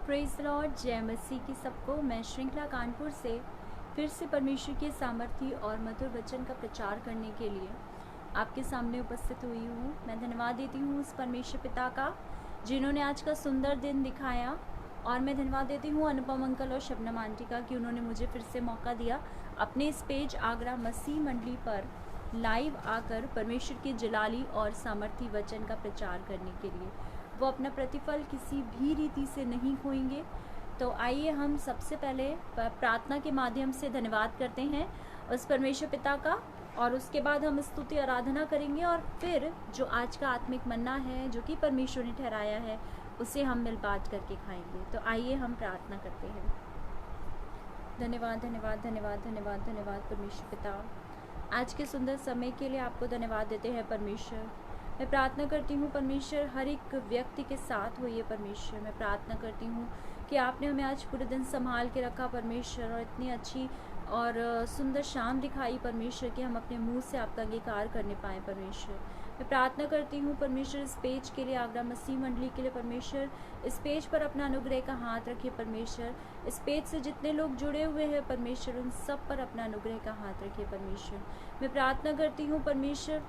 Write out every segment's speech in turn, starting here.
Praise the Lord, जय मसीह की सबको। मैं श्रृंखला कानपुर से फिर से परमेश्वर के सामर्थ्य और मधुर वचन का प्रचार करने के लिए आपके सामने उपस्थित हुई हूँ। मैं धन्यवाद देती हूँ उस परमेश्वर पिता का जिन्होंने आज का सुंदर दिन दिखाया, और मैं धन्यवाद देती हूँ अनुपम अंकल और शबनम आंटी का कि उन्होंने मुझे फिर से मौका दिया अपने इस पेज आगरा मसीह मंडली पर लाइव आकर परमेश्वर के जलाली और सामर्थ्य वचन का प्रचार करने के लिए। वो अपना प्रतिफल किसी भी रीति से नहीं खोएंगे। तो आइए हम सबसे पहले प्रार्थना के माध्यम से धन्यवाद करते हैं उस परमेश्वर पिता का, और उसके बाद हम स्तुति आराधना करेंगे, और फिर जो आज का आत्मिक मन्ना है जो कि परमेश्वर ने ठहराया है उसे हम मिल बांट करके खाएंगे। तो आइए हम प्रार्थना करते हैं। धन्यवाद धन्यवाद धन्यवाद धन्यवाद धन्यवाद परमेश्वर पिता, आज के सुंदर समय के लिए आपको धन्यवाद देते हैं परमेश्वर। मैं प्रार्थना करती हूँ परमेश्वर हर एक व्यक्ति के साथ होइए परमेश्वर। मैं प्रार्थना करती हूँ कि आपने हमें आज पूरे दिन संभाल के रखा परमेश्वर, और इतनी अच्छी और सुंदर शाम दिखाई परमेश्वर कि हम अपने मुंह से आपका अंगीकार करने पाएँ परमेश्वर। मैं प्रार्थना करती हूँ परमेश्वर इस पेज के लिए, आगरा मसीह मंडली के लिए परमेश्वर, इस पेज पर अपना अनुग्रह का हाथ रखिए परमेश्वर। इस पेज से जितने लोग जुड़े हुए हैं परमेश्वर उन सब पर अपना अनुग्रह का हाथ रखिए परमेश्वर। मैं प्रार्थना करती हूँ परमेश्वर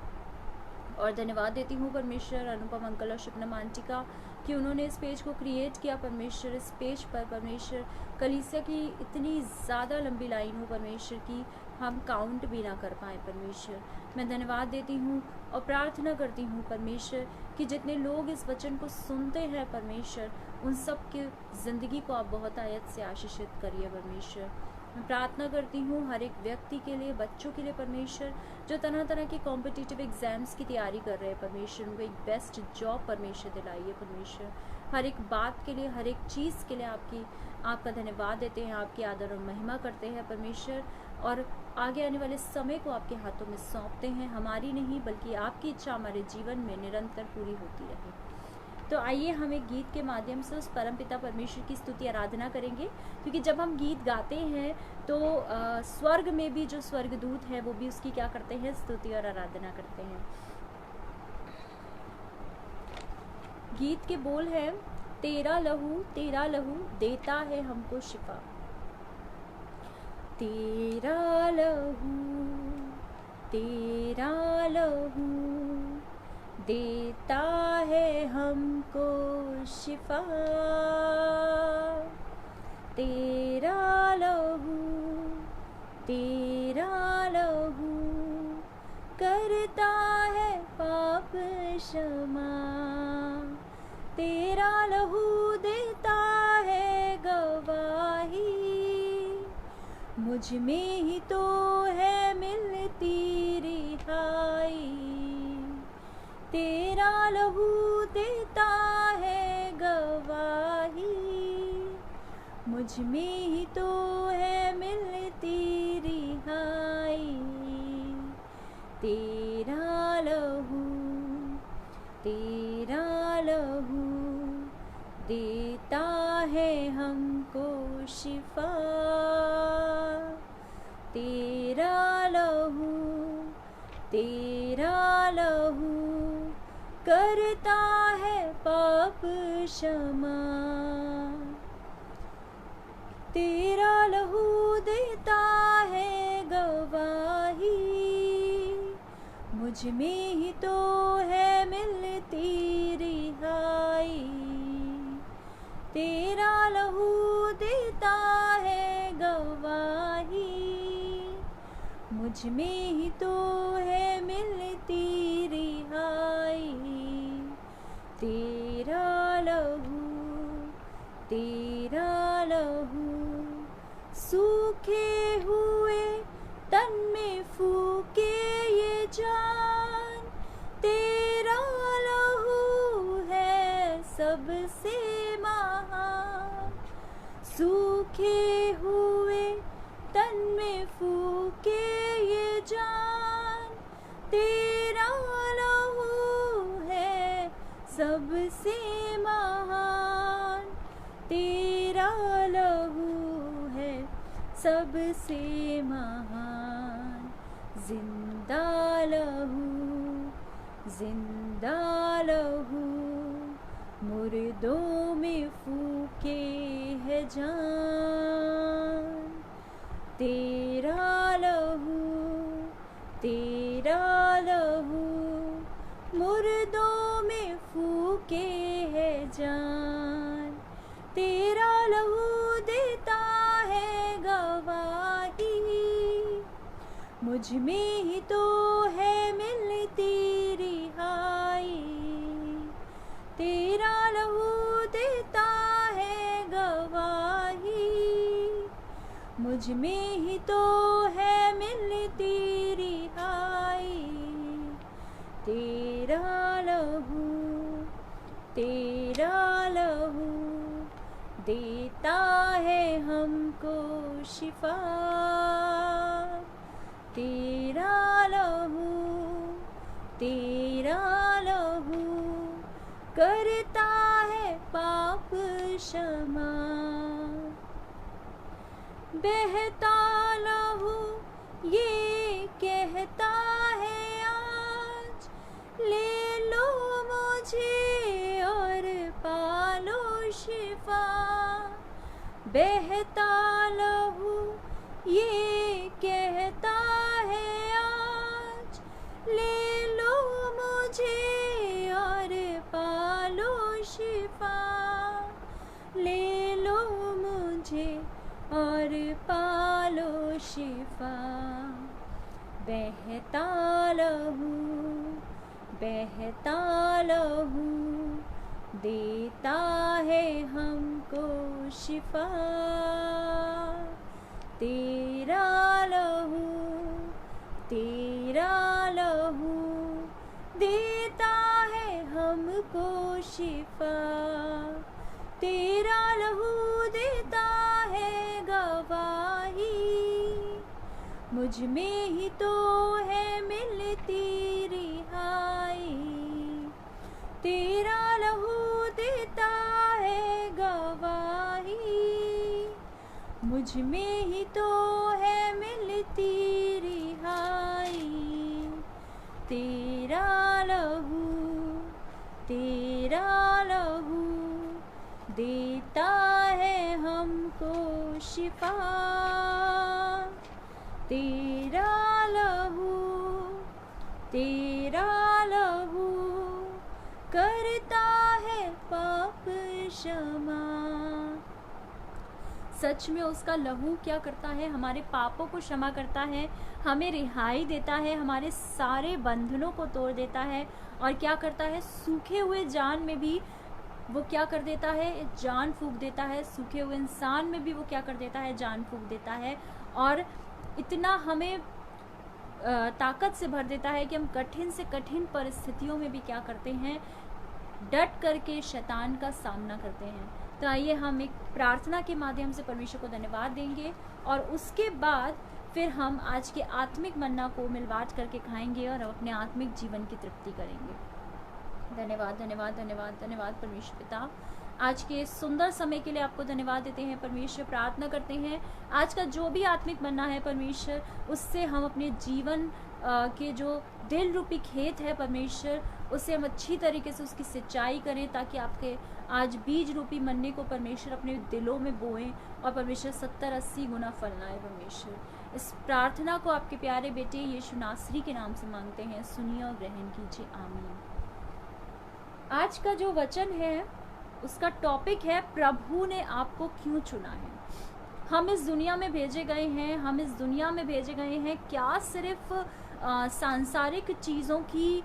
और धन्यवाद देती हूँ परमेश्वर अनुपम अंकल और शबनम आंटी का कि उन्होंने इस पेज को क्रिएट किया परमेश्वर। इस पेज पर परमेश्वर कलीसिया की इतनी ज़्यादा लंबी लाइन हो परमेश्वर की हम काउंट भी ना कर पाए परमेश्वर। मैं धन्यवाद देती हूँ और प्रार्थना करती हूँ परमेश्वर कि जितने लोग इस वचन को सुनते हैं परमेश्वर उन सब की ज़िंदगी को आप बहुत आयत से आशीषित करिए परमेश्वर। मैं प्रार्थना करती हूँ हर एक व्यक्ति के लिए, बच्चों के लिए परमेश्वर जो तरह तरह के कॉम्पिटिटिव एग्जाम्स की तैयारी कर रहे हैं परमेश्वर, उनको एक बेस्ट जॉब परमेश्वर दिलाइए परमेश्वर। हर एक बात के लिए, हर एक चीज़ के लिए आपका धन्यवाद देते हैं, आपकी आदर और महिमा करते हैं परमेश्वर, और आगे आने वाले समय को आपके हाथों में सौंपते हैं। हमारी नहीं बल्कि आपकी इच्छा हमारे जीवन में निरंतर पूरी होती रहे। तो आइए हम एक गीत के माध्यम से उस परमपिता परमेश्वर की स्तुति आराधना करेंगे, क्योंकि जब हम गीत गाते हैं तो स्वर्ग में भी जो स्वर्गदूत है वो भी उसकी क्या करते हैं, स्तुति और आराधना करते हैं। गीत के बोल है, तेरा लहू देता है हमको शिफा। तेरा लहू देता है हमको शिफा। तेरा लहू करता है पाप क्षमा। तेरा लहू देता है गवाही, मुझ में ही तो है मिलती रिहाई। तेरा लहू देता है गवाही, मुझ में ही तो है मिलती रिहाई। तेरा लहू देता है हमको शिफा। तेरा लहू करता है पाप क्षमा। तेरा लहू देता है गवाही, मुझ में ही तो है मिलती रिहाई। तेरा लहू देता है गवाही, मुझ में ही तो है मिलती रिहाई। तेरा लहू सूखे हुए तन में फूके ये जान। तेरा लहू है सबसे महान। सूखे हुए तन में फूके ये जान। तेरा लहू है सबसे महान। तेरा लहू है सबसे महान। जिंदा लहू मुर्दों में फूके जान, तेरा लहू, तेरा लहू मुर्दों में फूके है जान, तेरा लहू देता है गवाही, मुझ में ही तो है मिलती रिहाई, तेरा लहू देता है गवाही, मुझ में ही तो है मिलती रिहाई, तेरा लहू, तेरा लहू देता है हमको शिफा, तेरा लहू, तेरा लहू करता है पाप क्षमा, बहता लहू ये कहता है आज, ले लो मुझे और पालो शिफा, बहता लहू ये कहता है आज, ले लो मुझे और पालो शिफा, ले लो मुझे और पालो शिफा, बहता लहू, बहता लहू देता है हमको शिफा, तेरा लहू, तेरा लहू देता है हमको शिफा, तेरा लहू देता है गवाही, मुझ में ही तो है मिलती रिहाई, तेरा लहू देता है गवाही, मुझ में ही तो है मिलती रिहाई, तेरा लहू, तेरा लहू देता है हमको शिफा, तेरा लहू, तेरा लहू करता है पाप क्षमा। सच में उसका लहू क्या करता है? हमारे पापों को क्षमा करता है, हमें रिहाई देता है, हमारे सारे बंधनों को तोड़ देता है। और क्या करता है? सूखे हुए जान में भी वो क्या कर देता है? जान फूंक देता है। सूखे हुए इंसान में भी वो क्या कर देता है? जान फूंक देता है। और इतना हमें ताकत से भर देता है कि हम कठिन से कठिन परिस्थितियों में भी क्या करते हैं? डट करके शैतान का सामना करते हैं। तो आइए हम एक प्रार्थना के माध्यम से परमेश्वर को धन्यवाद देंगे और उसके बाद फिर हम आज के आत्मिक मन्ना को मिलवाट करके खाएंगे और अपने आत्मिक जीवन की तृप्ति करेंगे। धन्यवाद धन्यवाद धन्यवाद धन्यवाद परमेश्वर पिता, आज के सुंदर समय के लिए आपको धन्यवाद देते हैं परमेश्वर। प्रार्थना करते हैं आज का जो भी आत्मिक मन्ना है परमेश्वर, उससे हम अपने जीवन के जो दिल रूपी खेत है परमेश्वर, उससे हम अच्छी तरीके से उसकी सिंचाई करें, ताकि आपके आज बीज रूपी मन्ने को परमेश्वर अपने दिलों में बोएं और परमेश्वर 70-80 गुना फल लाए परमेश्वर। इस प्रार्थना को आपके प्यारे बेटे यीशु नासरी के नाम से मांगते हैं, सुनिए और ग्रहण कीजिए, आमीन। आज का जो वचन है उसका टॉपिक है, प्रभु ने आपको क्यों चुना है। हम इस दुनिया में भेजे गए हैं, हम इस दुनिया में भेजे गए हैं क्या सिर्फ सांसारिक चीज़ों की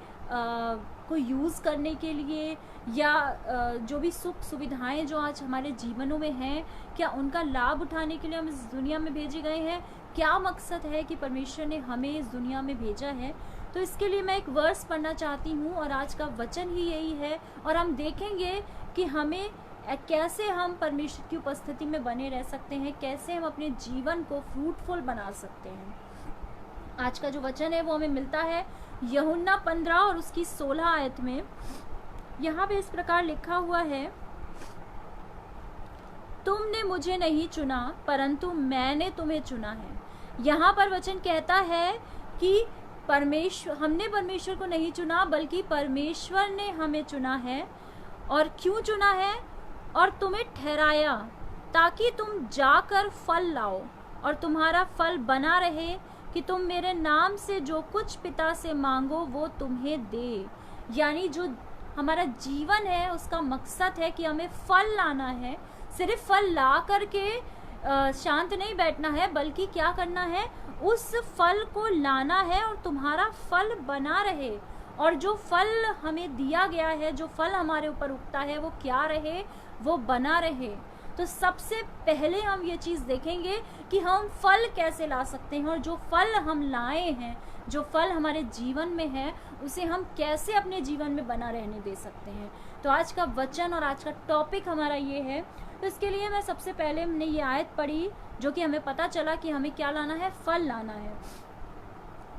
को यूज़ करने के लिए, या जो भी सुख सुविधाएं जो आज हमारे जीवनों में हैं, क्या उनका लाभ उठाने के लिए हम इस दुनिया में भेजे गए हैं? क्या मकसद है कि परमेश्वर ने हमें इस दुनिया में भेजा है? तो इसके लिए मैं एक वर्स पढ़ना चाहती हूँ और आज का वचन ही यही है। और हम देखेंगे कि हमें कैसे हम परमेश्वर की उपस्थिति में बने रह सकते हैं, कैसे हम अपने जीवन को फ्रूटफुल बना सकते हैं। आज का जो वचन है वो हमें मिलता है यूहन्ना 15 और उसकी 16 आयत में। यहाँ पे इस प्रकार लिखा हुआ है, तुमने मुझे नहीं चुना परंतु मैंने तुम्हें चुना है। यहाँ पर वचन कहता है कि हमने परमेश्वर को नहीं चुना, बल्कि परमेश्वर ने हमें चुना है। और क्यों चुना है? और तुम्हें ठहराया, ताकि तुम जाकर फल लाओ और तुम्हारा फल बना रहे, कि तुम मेरे नाम से जो कुछ पिता से मांगो वो तुम्हें दे। यानी जो हमारा जीवन है उसका मकसद है कि हमें फल लाना है। सिर्फ फल ला करके शांत नहीं बैठना है, बल्कि क्या करना है, उस फल को लाना है और तुम्हारा फल बना रहे। और जो फल हमें दिया गया है, जो फल हमारे ऊपर उगता है, वो क्या रहे, वो बना रहे। तो सबसे पहले हम ये चीज़ देखेंगे कि हम फल कैसे ला सकते हैं, और जो फल हम लाए हैं, जो फल हमारे जीवन में है, उसे हम कैसे अपने जीवन में बना रहने दे सकते हैं। तो आज का वचन और आज का टॉपिक हमारा ये है। तो इसके लिए मैं सबसे पहले हमने ये आयत पढ़ी, जो कि हमें पता चला कि हमें क्या लाना है, फल लाना है।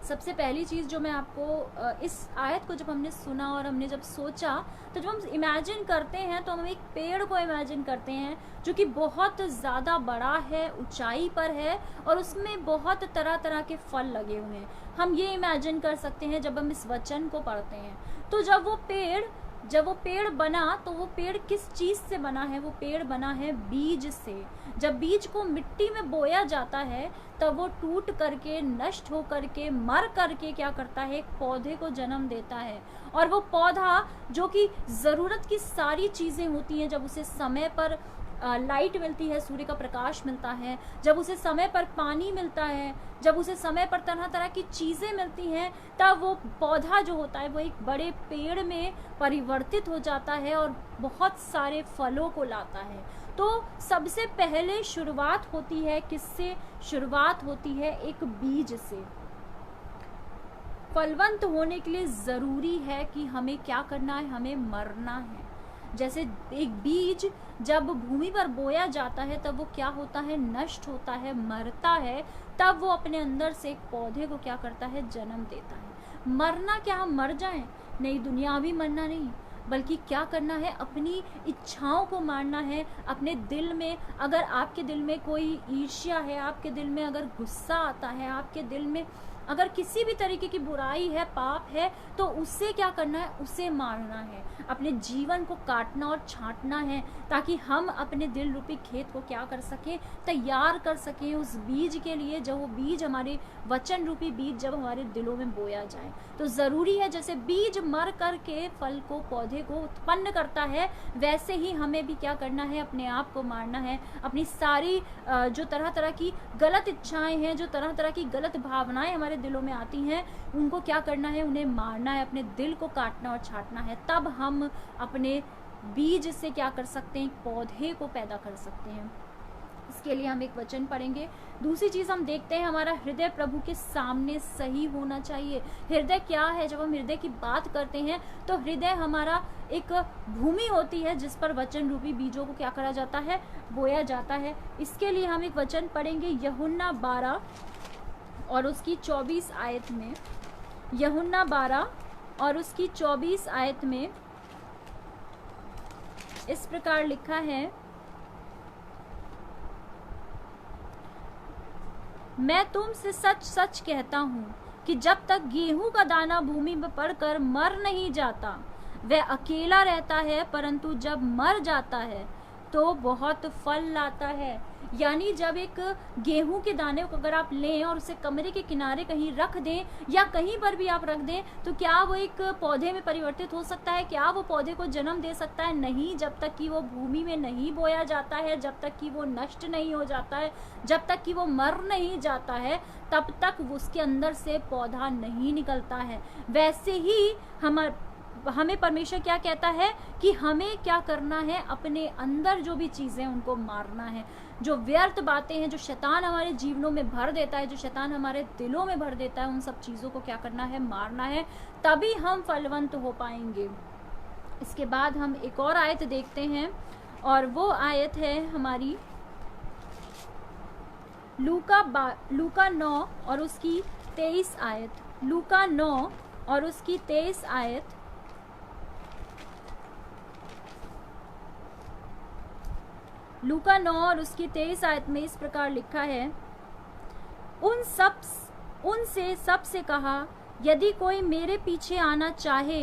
सबसे पहली चीज़ जो मैं आपको इस आयत को जब हमने सुना और हमने जब सोचा, तो जब हम इमेजिन करते हैं तो हम एक पेड़ को इमेजिन करते हैं जो कि बहुत ज़्यादा बड़ा है, ऊंचाई पर है, और उसमें बहुत तरह तरह के फल लगे हुए हैं। हम ये इमेजिन कर सकते हैं जब हम इस वचन को पढ़ते हैं। तो जब वो पेड़ बना, तो वो पेड़ किस चीज़ से बना है, वो पेड़ बना है बीज से। जब बीज को मिट्टी में बोया जाता है, तब वो टूट करके, नष्ट हो करके, मर करके क्या करता है, एक पौधे को जन्म देता है। और वो पौधा, जो कि ज़रूरत की सारी चीज़ें होती हैं, जब उसे समय पर लाइट मिलती है, सूर्य का प्रकाश मिलता है, जब उसे समय पर पानी मिलता है, जब उसे समय पर तरह तरह की चीज़ें मिलती हैं, तब वो पौधा जो होता है वो एक बड़े पेड़ में परिवर्तित हो जाता है और बहुत सारे फलों को लाता है। तो सबसे पहले शुरुआत होती है किससे? शुरुआत होती है एक बीज से। फलवंत होने के लिए ज़रूरी है कि हमें क्या करना है, हमें मरना है। जैसे एक बीज जब भूमि पर बोया जाता है, तब वो क्या होता है, नष्ट होता है, मरता है, तब वो अपने अंदर से एक पौधे को क्या करता है, जन्म देता है। मरना क्या हम मर जाएं? नहीं, दुनियावी मरना नहीं, बल्कि क्या करना है, अपनी इच्छाओं को मारना है। अपने दिल में, अगर आपके दिल में कोई ईर्ष्या है, आपके दिल में अगर गुस्सा आता है, आपके दिल में अगर किसी भी तरीके की बुराई है, पाप है, तो उससे क्या करना है, उसे मारना है। अपने जीवन को काटना और छांटना है, ताकि हम अपने दिल रूपी खेत को क्या कर सकें, तैयार कर सकें उस बीज के लिए, जब वो बीज, हमारे वचन रूपी बीज जब हमारे दिलों में बोया जाए। तो ज़रूरी है, जैसे बीज मर करके फल को, पौधे को उत्पन्न करता है, वैसे ही हमें भी क्या करना है, अपने आप को मारना है। अपनी सारी जो तरह तरह की गलत इच्छाएं हैं, जो तरह तरह की गलत भावनाएं हमारे दिलों में आती हैं, उनको क्या करना है, उन्हें मारना है, अपने दिल को काटना और छांटना है। तब हम अपने बीज से क्या कर सकते हैं, पौधे को पैदा कर सकते हैं। इसके लिए हम एक वचन पढ़ेंगे। दूसरी चीज़ हम देखते हैं, हमारा हृदय प्रभु के सामने सही होना चाहिए। हृदय क्या है? जब हम हृदय की बात करते हैं, तो हृदय हमारा एक भूमि होती है जिस पर वचन रूपी बीजों को क्या करा जाता है, बोया जाता है। इसके लिए हम एक वचन पढ़ेंगे यूहन्ना 12 और उसकी 24 आयत में। यूहन्ना 12 और उसकी 24 आयत में इस प्रकार लिखा है, मैं तुमसे सच सच कहता हूँ कि जब तक गेहूं का दाना भूमि में पड़कर मर नहीं जाता, वह अकेला रहता है, परंतु जब मर जाता है तो बहुत फल लाता है। यानी जब एक गेहूं के दाने को अगर आप लें और उसे कमरे के किनारे कहीं रख दें, या कहीं पर भी आप रख दें, तो क्या वो एक पौधे में परिवर्तित हो सकता है? क्या वो पौधे को जन्म दे सकता है? नहीं, जब तक कि वो भूमि में नहीं बोया जाता है, जब तक कि वो नष्ट नहीं हो जाता है, जब तक कि वो मर नहीं जाता है, तब तक उसके अंदर से पौधा नहीं निकलता है। वैसे ही हमें परमेश्वर क्या कहता है कि हमें क्या करना है, अपने अंदर जो भी चीज़ें उनको मारना है। जो व्यर्थ बातें हैं, जो शैतान हमारे जीवनों में भर देता है, जो शैतान हमारे दिलों में भर देता है, उन सब चीज़ों को क्या करना है, मारना है। तभी हम फलवंत हो पाएंगे। इसके बाद हम एक और आयत देखते हैं, और वो आयत है हमारी लूका 9 और उसकी 23 आयत। लूका 9 और उसकी 23 आयत। लूका 9 और उसकी 23 आयत में इस प्रकार लिखा है, उनसे सबसे कहा, यदि कोई मेरे पीछे आना चाहे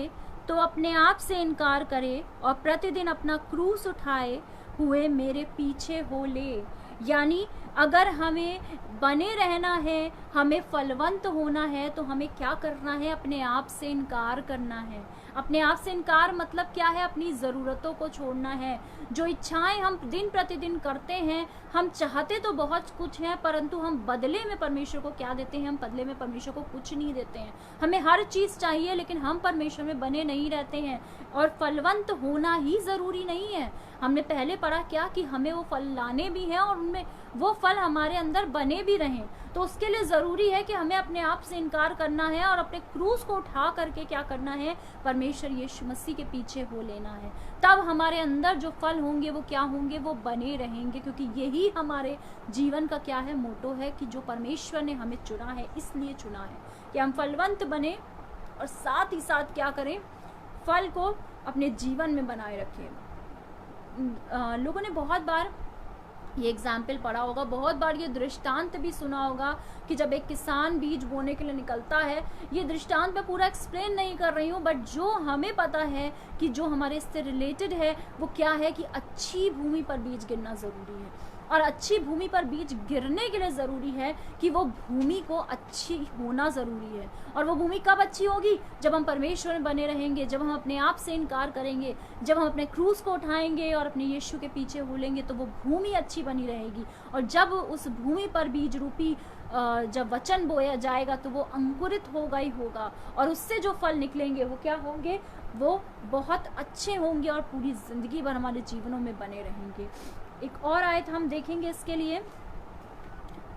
तो अपने आप से इनकार करे और प्रतिदिन अपना क्रूस उठाए हुए मेरे पीछे हो ले। यानी अगर हमें बने रहना है, हमें फलवंत होना है, तो हमें क्या करना है? अपने आप से इनकार करना है। अपने आप से इनकार मतलब क्या है? अपनी ज़रूरतों को छोड़ना है। जो इच्छाएं हम दिन प्रतिदिन करते हैं, हम चाहते तो बहुत कुछ है, परंतु हम बदले में परमेश्वर को क्या देते हैं? हम बदले में परमेश्वर को कुछ नहीं देते हैं। हमें हर चीज़ चाहिए, लेकिन हम परमेश्वर में बने नहीं रहते हैं। और फलवंत होना ही ज़रूरी नहीं है। हमने पहले पढ़ा क्या कि हमें वो फल लाने भी हैं और उनमें वो फल हमारे अंदर बने भी रहें। तो उसके लिए ज़रूरी है कि हमें अपने आप से इनकार करना है और अपने क्रूस को उठा करके क्या करना है? परमेश्वर यीशु मसीह के पीछे हो लेना है। तब हमारे अंदर जो फल होंगे वो क्या होंगे? वो बने रहेंगे, क्योंकि यही हमारे जीवन का क्या है? मोटो है कि जो परमेश्वर ने हमें चुना है, इसलिए चुना है कि हम फलवंत बने और साथ ही साथ क्या करें? फल को अपने जीवन में बनाए रखें। लोगों ने बहुत बार ये एग्जाम्पल पढ़ा होगा, बहुत बार ये दृष्टांत भी सुना होगा कि जब एक किसान बीज बोने के लिए निकलता है, ये दृष्टांत मैं पूरा एक्सप्लेन नहीं कर रही हूँ, बट जो हमें पता है कि जो हमारे इससे रिलेटेड है वो क्या है कि अच्छी भूमि पर बीज गिरना ज़रूरी है। और अच्छी भूमि पर बीज गिरने के लिए ज़रूरी है कि वो भूमि को अच्छी होना ज़रूरी है। और वो भूमि कब अच्छी होगी? जब हम परमेश्वर में बने रहेंगे, जब हम अपने आप से इनकार करेंगे, जब हम अपने क्रूस को उठाएंगे और अपने यीशु के पीछे होलेंगे, तो वो भूमि अच्छी बनी रहेगी। और जब उस भूमि पर बीज रूपी जब वचन बोया जाएगा तो वो अंकुरित होगा ही होगा, और उससे जो फल निकलेंगे वो क्या होंगे? वो बहुत अच्छे होंगे और पूरी ज़िंदगी भर हमारे जीवनों में बने रहेंगे। एक और आयत हम देखेंगे इसके लिए,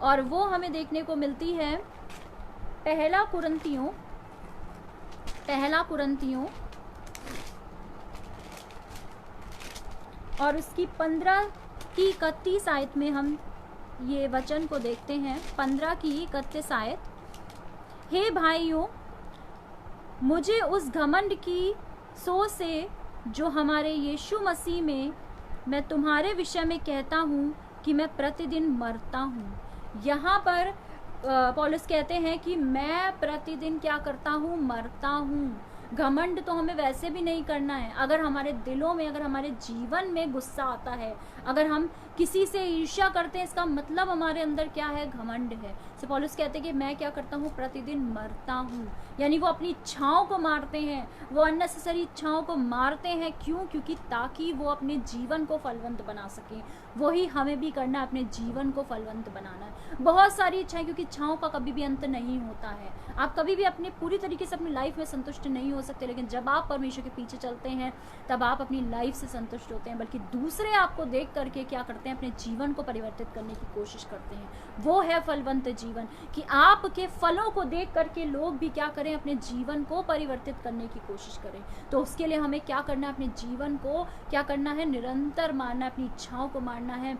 और वो हमें देखने को मिलती है पहला कुरंतियों और उसकी 15 की 31 आयत में हम ये वचन को देखते हैं। 15 की 31 आयत, हे भाइयों, मुझे उस घमंड की सो से जो हमारे यीशु मसीह में मैं तुम्हारे विषय में कहता हूँ कि मैं प्रतिदिन मरता हूँ। यहाँ पर पौलुस कहते हैं कि मैं प्रतिदिन क्या करता हूँ? मरता हूँ। घमंड तो हमें वैसे भी नहीं करना है। अगर हमारे दिलों में, अगर हमारे जीवन में गुस्सा आता है, अगर हम किसी से ईर्ष्या करते हैं, इसका मतलब हमारे अंदर क्या है? घमंड है। तो पौलुस कहते हैं कि मैं क्या करता हूँ? प्रतिदिन मरता हूँ। यानी वो अपनी इच्छाओं को मारते हैं, वो अननेसेसरी इच्छाओं को मारते हैं। क्यों? क्योंकि ताकि वो अपने जीवन को फलवंत बना सकें। वही हमें भी करना है, अपने जीवन को फलवंत बनाना है। बहुत सारी इच्छाएं, क्योंकि इच्छाओं का कभी भी अंत नहीं होता है। आप कभी भी अपने पूरी तरीके से अपनी लाइफ में संतुष्ट नहीं हो सकते, लेकिन जब आप परमेश्वर के पीछे चलते हैं तब आप अपनी लाइफ से संतुष्ट होते हैं, बल्कि दूसरे आपको देख करके क्या करते हैं? अपने जीवन को परिवर्तित करने की कोशिश करते हैं। वो है फलवंत जीवन, कि आपके फलों को देख करके लोग भी क्या करें? अपने जीवन को परिवर्तित करने की कोशिश करें। तो उसके लिए हमें क्या करना है? अपने जीवन को क्या करना है? निरंतर मारना है, अपनी इच्छाओं को मारना है,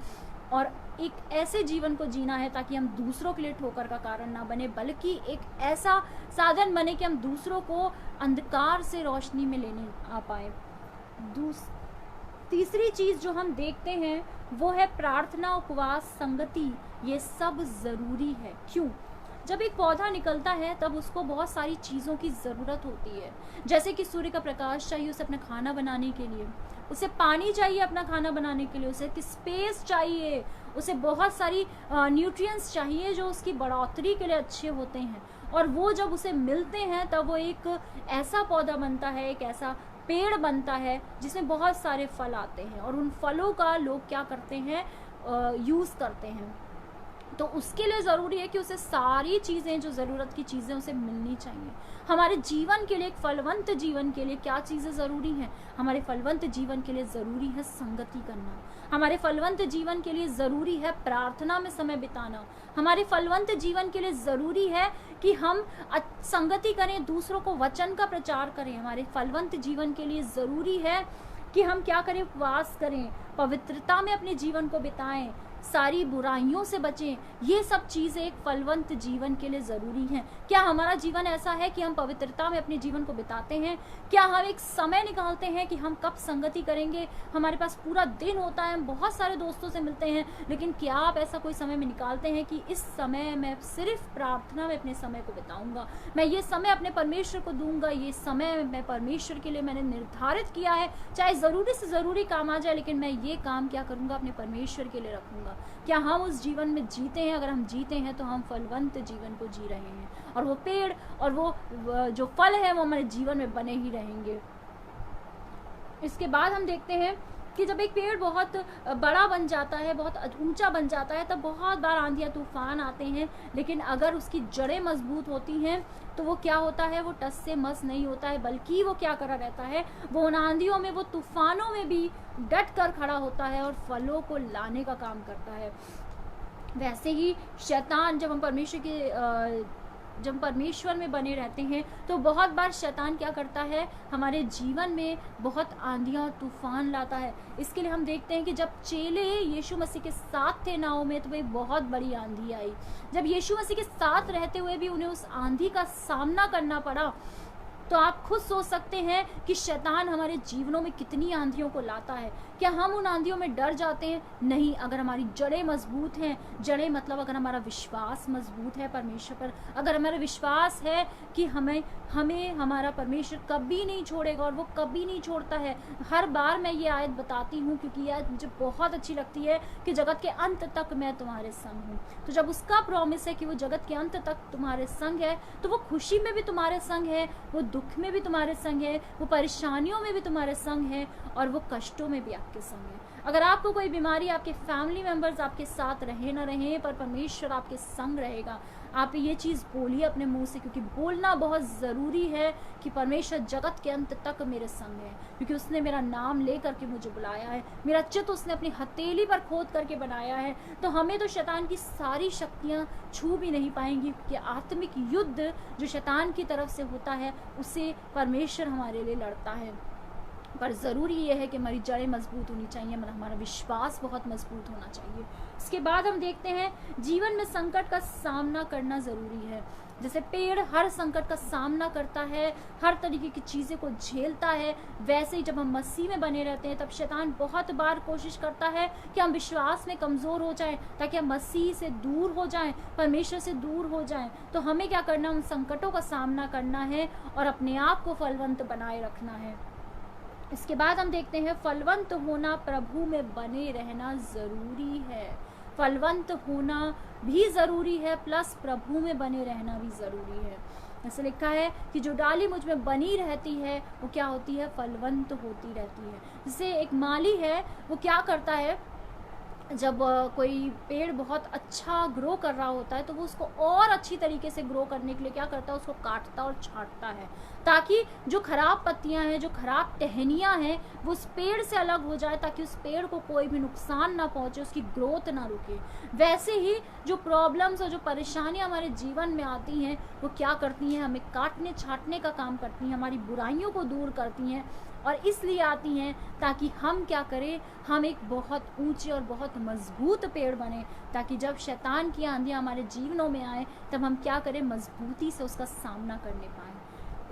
और एक ऐसे जीवन को जीना है ताकि हम दूसरों के लिए ठोकर का कारण ना बने, बल्कि एक ऐसा साधन बने कि हम दूसरों को अंधकार से रोशनी में लेने आ पाए। तीसरी चीज़ जो हम देखते हैं वो है प्रार्थना, उपवास, संगति। ये सब ज़रूरी है। क्यों? जब एक पौधा निकलता है तब उसको बहुत सारी चीज़ों की ज़रूरत होती है, जैसे कि सूर्य का प्रकाश चाहिए उसे अपना खाना बनाने के लिए, उसे पानी चाहिए अपना खाना बनाने के लिए, उसे स्पेस चाहिए, उसे बहुत सारी न्यूट्रिएंट्स चाहिए जो उसकी बढ़ोतरी के लिए अच्छे होते हैं। और वो जब उसे मिलते हैं तब वो एक ऐसा पौधा बनता है, एक ऐसा पेड़ बनता है जिसमें बहुत सारे फल आते हैं, और उन फलों का लोग क्या करते हैं? यूज़ करते हैं। तो उसके लिए ज़रूरी है कि उसे सारी चीज़ें, जो ज़रूरत की चीज़ें उसे मिलनी चाहिए। हमारे जीवन के लिए, एक फलवंत जीवन के लिए क्या चीज़ें ज़रूरी हैं? हमारे फलवंत जीवन के लिए ज़रूरी है संगति करना। हमारे फलवंत जीवन के लिए ज़रूरी है प्रार्थना में समय बिताना। हमारे फलवंत जीवन के लिए ज़रूरी है कि हम संगति करें, दूसरों को वचन का प्रचार करें। हमारे फलवंत जीवन के लिए ज़रूरी है कि हम क्या करें? उपवास करें, पवित्रता में अपने जीवन को बिताएं, सारी बुराइयों से बचें, ये सब चीज़ें एक फलवंत जीवन के लिए ज़रूरी हैं। क्या हमारा जीवन ऐसा है कि हम पवित्रता में अपने जीवन को बिताते हैं? क्या हम एक समय निकालते हैं कि हम कब संगति करेंगे? हमारे पास पूरा दिन होता है, हम बहुत सारे दोस्तों से मिलते हैं, लेकिन क्या आप ऐसा कोई समय में निकालते हैं कि इस समय मैं सिर्फ प्रार्थना में अपने समय को बिताऊंगा, मैं ये समय अपने परमेश्वर को दूंगा, ये समय मैं परमेश्वर के लिए मैंने निर्धारित किया है, चाहे ज़रूरी से ज़रूरी काम आ जाए, लेकिन मैं ये काम क्या करूंगा, अपने परमेश्वर के लिए रखूंगा। क्या हम उस जीवन में जीते हैं? अगर हम जीते हैं तो हम फलवंत जीवन को जी रहे हैं, और वो पेड़ और वो जो फल है वो हमारे जीवन में बने ही रहेंगे। इसके बाद हम देखते हैं कि जब एक पेड़ बहुत बड़ा बन जाता है, बहुत ऊंचा बन जाता है, तब बहुत बार आंधियाँ तूफान आते हैं, लेकिन अगर उसकी जड़ें मजबूत होती हैं तो वो क्या होता है, वो टस से मस नहीं होता है, बल्कि वो क्या करा रहता है, वो उन आंधियों में, वो तूफानों में भी डट कर खड़ा होता है और फलों को लाने का काम करता है। वैसे ही शैतान, जब परमेश्वर में बने रहते हैं तो बहुत बार शैतान क्या करता है, हमारे जीवन में बहुत आंधियां और तूफान लाता है। इसके लिए हम देखते हैं कि जब चेले यीशु मसीह के साथ थे नाव में, तो एक बहुत बड़ी आंधी आई। जब यीशु मसीह के साथ रहते हुए भी उन्हें उस आंधी का सामना करना पड़ा, तो आप खुद सोच सकते हैं कि शैतान हमारे जीवनों में कितनी आंधियों को लाता है। क्या हम उन आंधियों में डर जाते हैं? नहीं। अगर हमारी जड़ें मजबूत हैं, जड़ें मतलब अगर हमारा विश्वास मजबूत है परमेश्वर पर, अगर हमारा विश्वास है कि हमें हमारा परमेश्वर कभी नहीं छोड़ेगा, और वो कभी नहीं छोड़ता है। हर बार मैं ये आयत बताती हूँ क्योंकि ये आयत मुझे बहुत अच्छी लगती है कि जगत के अंत तक मैं तुम्हारे संग हूँ। तो जब उसका प्रॉमिस है कि वो जगत के अंत तक तुम्हारे संग है, तो वो खुशी में भी तुम्हारे संग है, वो दुख में भी तुम्हारे संग है, वो परेशानियों में भी तुम्हारे संग है, और वो कष्टों में भी आपके संग है। अगर आपको कोई बीमारी, आपके फैमिली मेंबर्स आपके साथ रहे ना रहे, पर परमेश्वर आपके संग रहेगा। आप ये चीज़ बोलिए अपने मुंह से, क्योंकि बोलना बहुत ज़रूरी है कि परमेश्वर जगत के अंत तक मेरे संग है, क्योंकि उसने मेरा नाम ले करके मुझे बुलाया है, मेरा चित्त उसने अपनी हथेली पर खोद करके बनाया है। तो हमें तो शैतान की सारी शक्तियाँ छू भी नहीं पाएंगी, क्योंकि आत्मिक युद्ध जो शैतान की तरफ से होता है उसे परमेश्वर हमारे लिए लड़ता है। पर ज़रूरी ये है कि हमारी जड़ें मजबूत होनी चाहिए, मतलब हमारा विश्वास बहुत मजबूत होना चाहिए। इसके बाद हम देखते हैं जीवन में संकट का सामना करना ज़रूरी है। जैसे पेड़ हर संकट का सामना करता है, हर तरीके की चीज़ें को झेलता है, वैसे ही जब हम मसीह में बने रहते हैं तब शैतान बहुत बार कोशिश करता है कि हम विश्वास में कमज़ोर हो जाएं, ताकि हम मसीह से दूर हो जाएं, परमेश्वर से दूर हो जाएं। तो हमें क्या करना, उन संकटों का सामना करना है और अपने आप को फलवंत बनाए रखना है। इसके बाद हम देखते हैं फलवंत होना, प्रभु में बने रहना ज़रूरी है। फलवंत होना भी ज़रूरी है, प्लस प्रभु में बने रहना भी ज़रूरी है। ऐसे लिखा है कि जो डाली मुझ में बनी रहती है वो क्या होती है, फलवंत होती रहती है। जैसे एक माली है, वो क्या करता है, जब कोई पेड़ बहुत अच्छा ग्रो कर रहा होता है तो वो उसको और अच्छी तरीके से ग्रो करने के लिए क्या करता है, उसको काटता और छांटता है, ताकि जो खराब पत्तियां हैं, जो खराब टहनियां हैं, वो उस पेड़ से अलग हो जाए, ताकि उस पेड़ को कोई भी नुकसान ना पहुंचे, उसकी ग्रोथ ना रुके। वैसे ही जो प्रॉब्लम्स और जो परेशानियां हमारे जीवन में आती हैं वो क्या करती हैं, हमें काटने छांटने का काम करती हैं, हमारी बुराइयों को दूर करती हैं, और इसलिए आती हैं ताकि हम क्या करें, हम एक बहुत ऊंचे और बहुत मजबूत पेड़ बने, ताकि जब शैतान की आंधियां हमारे जीवनों में आए तब हम क्या करें, मजबूती से उसका सामना करने पाएं।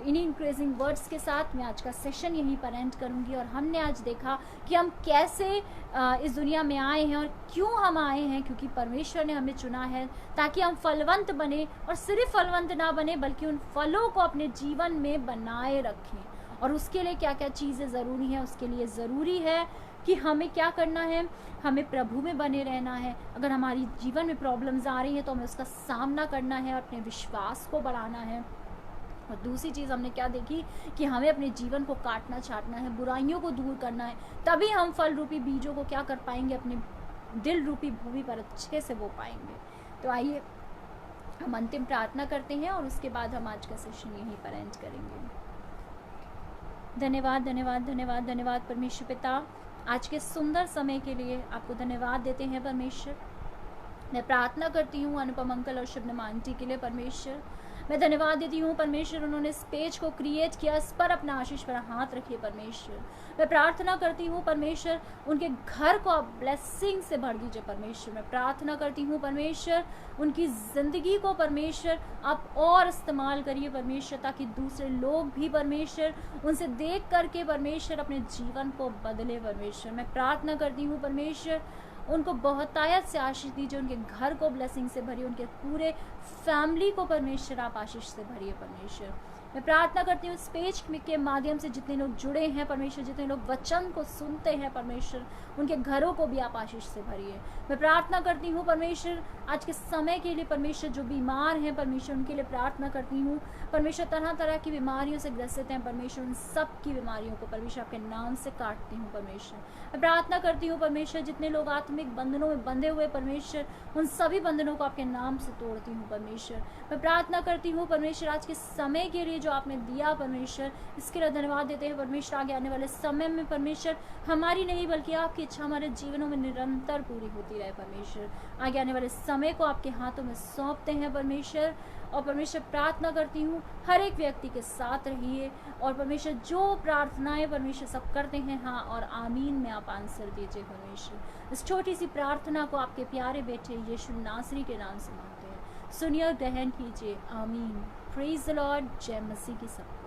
इन्हीं इंक्रेजिंग वर्ड्स के साथ मैं आज का सेशन यहीं पर एंड करूंगी। और हमने आज देखा कि हम कैसे इस दुनिया में आए हैं और क्यों हम आए हैं, क्योंकि परमेश्वर ने हमें चुना है ताकि हम फलवंत बने, और सिर्फ फलवंत ना बने बल्कि उन फलों को अपने जीवन में बनाए रखें। और उसके लिए क्या क्या चीज़ें ज़रूरी हैं, उसके लिए ज़रूरी है कि हमें क्या करना है, हमें प्रभु में बने रहना है। अगर हमारी जीवन में प्रॉब्लम्स आ रही हैं तो हमें उसका सामना करना है, अपने विश्वास को बढ़ाना है। और दूसरी चीज़ हमने क्या देखी कि हमें अपने जीवन को काटना छाटना है, बुराइयों को दूर करना है, तभी हम फल रूपी बीजों को क्या कर पाएंगे, अपने दिल रूपी भूमि पर अच्छे से बो पाएंगे। तो आइए हम अंतिम प्रार्थना करते हैं और उसके बाद हम आज का सेशन यहीं पर एंड करेंगे। धन्यवाद धन्यवाद धन्यवाद धन्यवाद परमेश्वर पिता, आज के सुंदर समय के लिए आपको धन्यवाद देते हैं परमेश्वर। मैं प्रार्थना करती हूँ अनुपम अंकल और शुभनम आंटी के लिए परमेश्वर, मैं धन्यवाद देती हूँ परमेश्वर, उन्होंने इस पेज को क्रिएट किया, इस पर अपना आशीष पर हाथ रखिए परमेश्वर। मैं प्रार्थना करती हूँ परमेश्वर, उनके घर को आप ब्लेसिंग से भर दीजिए परमेश्वर। मैं प्रार्थना करती हूँ परमेश्वर, उनकी ज़िंदगी को परमेश्वर आप और इस्तेमाल करिए परमेश्वर, ताकि दूसरे लोग भी परमेश्वर उनसे देख करके परमेश्वर अपने जीवन को बदले परमेश्वर। मैं प्रार्थना करती हूँ परमेश्वर, उनको बहुतायत से आशीष दीजिए, उनके घर को ब्लेसिंग से भरिए, उनके पूरे फैमिली को परमेश्वर आप आशीष से भरिए परमेश्वर। मैं प्रार्थना करती हूँ इस पेज के माध्यम से जितने लोग जुड़े हैं परमेश्वर, जितने लोग वचन को सुनते हैं परमेश्वर, उनके घरों को भी आप आशीष से भरिए। मैं प्रार्थना करती हूँ परमेश्वर, आज के समय के लिए परमेश्वर जो बीमार हैं परमेश्वर, उनके लिए प्रार्थना करती हूँ परमेश्वर। तरह तरह की बीमारियों से ग्रसित हैं परमेश्वर, उन सब की बीमारियों को परमेश्वर आपके नाम से काटती हूँ परमेश्वर। मैं प्रार्थना करती हूँ परमेश्वर, जितने लोग आत्मिक बंधनों में बंधे हुए परमेश्वर, उन सभी बंधनों को आपके नाम से तोड़ती हूँ परमेश्वर। मैं प्रार्थना करती हूँ परमेश्वर, आज के समय के लिए जो आपने दिया परमेश्वर, इसके लिए धन्यवाद देते हैं परमेश्वर। आगे आने वाले समय में परमेश्वर हमारी नहीं बल्कि आपकी इच्छा हमारे जीवनों में निरंतर पूरी होती रहे परमेश्वर। आगे आने वाले समय को आपके हाथों में सौंपते हैं परमेश्वर। और परमेश्वर प्रार्थना करती हूँ हर एक व्यक्ति के साथ रहिए, और परमेश्वर जो प्रार्थनाएं परमेश्वर सब करते हैं हाँ और आमीन में आप आंसर दीजिए परमेश्वर। इस छोटी सी प्रार्थना को आपके प्यारे बेटे यीशु नासरी के नाम से मांगते हैं, सुनिए और ग्रहण कीजिए, आमीन। Praise the Lord. जय मसीह की सब।